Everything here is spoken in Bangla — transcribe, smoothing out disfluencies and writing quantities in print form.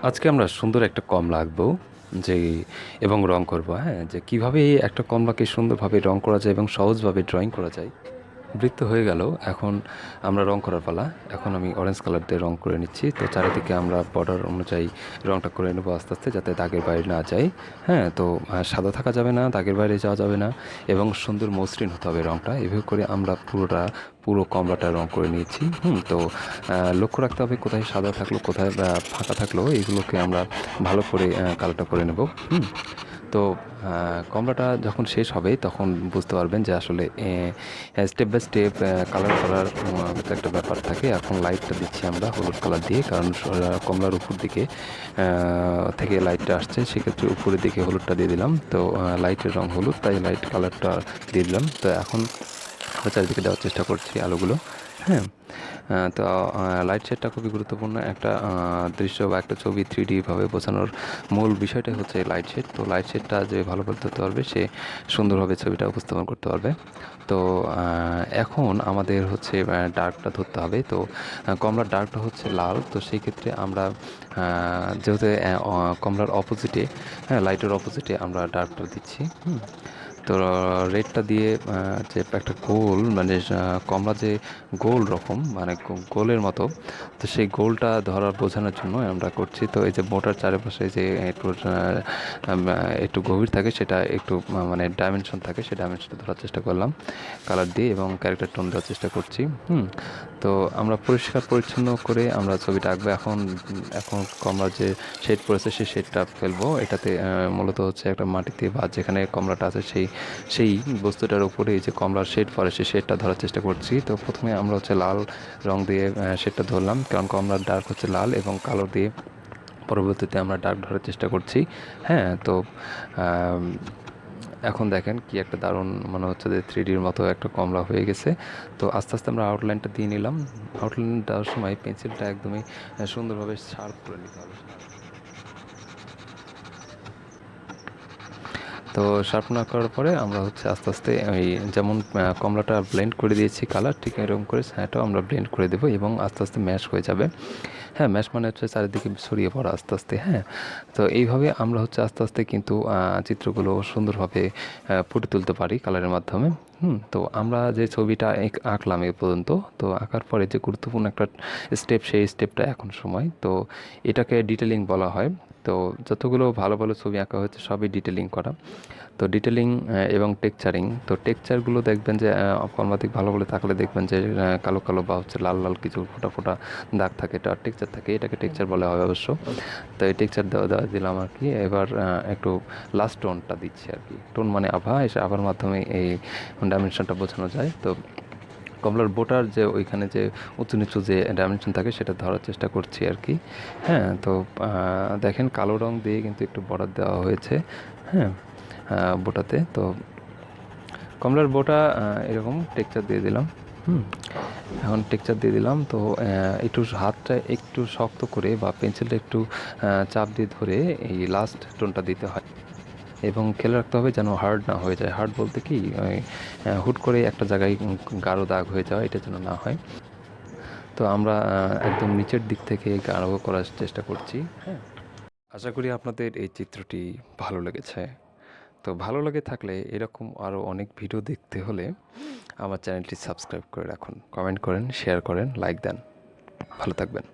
আজকে আমরা সুন্দর একটা কমলা আঁকবো যে এবং রং করব, হ্যাঁ, যে কিভাবে একটা কমলাকে সুন্দরভাবে রং করা যায় এবং সহজভাবে ড্রয়িং করা যায়। বৃত্ত হয়ে গেল। এখন আমরা রং করার পালা। এখন আমি অরেঞ্জ কালার দিয়ে রং করে নিচ্ছি। তো চারিদিকে আমরা বর্ডার অনুযায়ী রংটা করে নেবো আস্তে আস্তে, যাতে দাগের বাইরে না যায়। হ্যাঁ, তো সাদা থাকা যাবে না, দাগের বাইরে যাওয়া যাবে না, এবং সুন্দর মসৃণ হতে হবে রংটা। এভাবে করে আমরা পুরো কমলাটা রং করে নিয়েছি। তো লক্ষ্য রাখতে হবে কোথায় সাদা থাকলো, কোথায় ফাঁকা থাকলো, এগুলোকে আমরা ভালো করে কালারটা করে নেব। তো কমলাটা যখন শেষ হবে তখন বুঝতে পারবেন যে আসলে স্টেপ বাই স্টেপ কালার করার একটা ব্যাপার থাকে। এখন লাইটটা দিচ্ছি আমরা হলুদ কালার দিয়ে, কারণ কমলার উপর দিকে থেকে লাইটটা আসছে, সেক্ষেত্রে উপরের দিকে হলুদটা দিয়ে দিলাম। তো লাইটের রং হলুদ, তাই লাইট কালারটা দিয়ে দিলাম। তো এখন আমরা চারিদিকে দেওয়ার চেষ্টা করছি আলোগুলো। হ্যাঁ, তো লাইট শেডটা খুবই গুরুত্বপূর্ণ একটা দৃশ্য বা একটা ছবি 3D ভাবে বোঝানোর মূল বিষয়টাই হচ্ছে লাইট শেড। তো লাইট শেডটা যে ভালোভাবে ধরতে পারবে সে সুন্দরভাবে ছবিটা উপস্থাপন করতে পারবে। তো এখন আমাদের হচ্ছে ডার্কটা ধরতে হবে। তো কমলার ডার্কটা হচ্ছে লাল, তো সেই ক্ষেত্রে আমরা যেহেতু কমলার অপোজিটে, হ্যাঁ, লাইটের অপোজিটে আমরা ডার্কটা দিচ্ছি। তো রেডটা দিয়ে যে একটা গোল, মানে কমলা যে গোল রকম, মানে গোলের মতো, তো সেই গোলটা ধরার বোঝানোর জন্য আমরা করছি। তো এই যে মোটার চারিপাশে যে একটু গভীর থাকে, সেটা একটু মানে ডাইমেনশন থাকে, সেই ডাইমেনশনটা ধরার চেষ্টা করলাম কালার দিয়ে, এবং ক্যারেক্টার টোন দেওয়ার চেষ্টা করছি। তো আমরা পরিষ্কার পরিচ্ছন্ন করে আমরা ছবিটা আঁকবো। এখন এখন কমলা যে শেড পড়েছে সেই শেডটা ফেলবো এটাতে। মূলত হচ্ছে একটা মাটিতে বা যেখানে কমলাটা আছে সেই বস্তুটার উপরে এই যে কমলার শেড পড়ে, সেই শেডটা ধরার চেষ্টা করছি। তো প্রথমে আমরা হচ্ছে লাল রং দিয়ে শেডটা ধরলাম, কারণ কমলার ডার্ক হচ্ছে লাল, এবং কালো দিয়ে পরবর্তীতে আমরা ডার্ক ধরার চেষ্টা করছি। হ্যাঁ, তো এখন দেখেন কি একটা দারুণ মনে হচ্ছে যে 3Dর মতো একটা কমলা হয়ে গেছে। তো আস্তে আস্তে আমরা আউটলাইনটা দিয়ে নিলাম। আউটলাইন দেওয়ার সময় পেন্সিলটা একদমই সুন্দরভাবে শার্প করে নিতে হবে। তো শার্প না করার পরে আমরা হচ্ছে আস্তে আস্তে ওই যেমন কমলাটা ব্লেন্ড করে দিয়েছি কালার, ঠিক এরকম করে ছায়াটাও আমরা ব্লেন্ড করে দেবো, এবং আস্তে আস্তে ম্যাশ হয়ে যাবে। হ্যাঁ, ম্যাশ মানে হচ্ছে চারিদিকে ছড়িয়ে পড়া আস্তে আস্তে। হ্যাঁ, তো এইভাবে আমরা হচ্ছে আস্তে আস্তে কিন্তু চিত্রগুলো সুন্দরভাবে ফুটে তুলতে পারি কালারের মাধ্যমে। তো আমরা যে ছবিটা আঁকলাম এ পর্যন্ত, তো আঁকার পরে যে গুরুত্বপূর্ণ একটা স্টেপ, সেই স্টেপটা এখন সময়। তো এটাকে ডিটেলিং বলা হয়। তো যতগুলো ভালো ভালো ছবি আঁকা হয়েছে সবই ডিটেলিং করা। তো ডিটেলিং এবং টেক্সচারিং, তো টেক্সচারগুলো দেখবেন যে কর্মাধিক ভালো বলে থাকলে দেখবেন যে কালো কালো বা হচ্ছে লাল লাল কিছু ফোটা ফোটা দাগ থাকে, এটা টেক্সচার থাকে, এটাকে টেক্সচার বলা হয় অবশ্য। তো এই টেক্সচার দেওয়া দেওয়া দিলাম আর কি। এবার একটু লাস্ট টোনটা দিচ্ছি আর কি। টোন মানে আভা, এসে আভার মাধ্যমে এই ডাইমেনশনটা বোঝানো যায়। তো কমলার বোটার যে ওইখানে যে উঁচু নিচু যে ডাইমেনশন থাকে সেটা ধরার চেষ্টা করছি আর কি। হ্যাঁ, তো দেখেন কালো রং দিয়ে কিন্তু একটু বর্ডার দেওয়া হয়েছে। হ্যাঁ, বোটাতে তো কমলার বোটা এরকম টেক্সচার দিয়ে দিলাম। এখন টেক্সচার দিয়ে দিলাম। তো একটু হাতটা একটু শক্ত করে বা পেন্সিলটা একটু চাপ দিয়ে ধরে এই লাস্ট টোনটা দিতে হয়, এবং খেয়াল রাখতে হবে যেন হার্ড না হয়ে যায়। হার্ড বলতে কি, ওই হুট করে একটা জায়গায় গাঢ় দাগ হয়ে যাওয়া, এটা যেন না হয়। তো আমরা একদম নিচের দিক থেকে গাঢ় করার চেষ্টা করছি। হ্যাঁ, আশা করি আপনাদের এই চিত্রটি ভালো লেগেছে। তো ভালো লেগে থাকলে এরকম আরও অনেক ভিডিও দেখতে হলে আমার চ্যানেলটি সাবস্ক্রাইব করে রাখুন, কমেন্ট করেন, শেয়ার করেন, লাইক দেন। ভালো থাকবেন।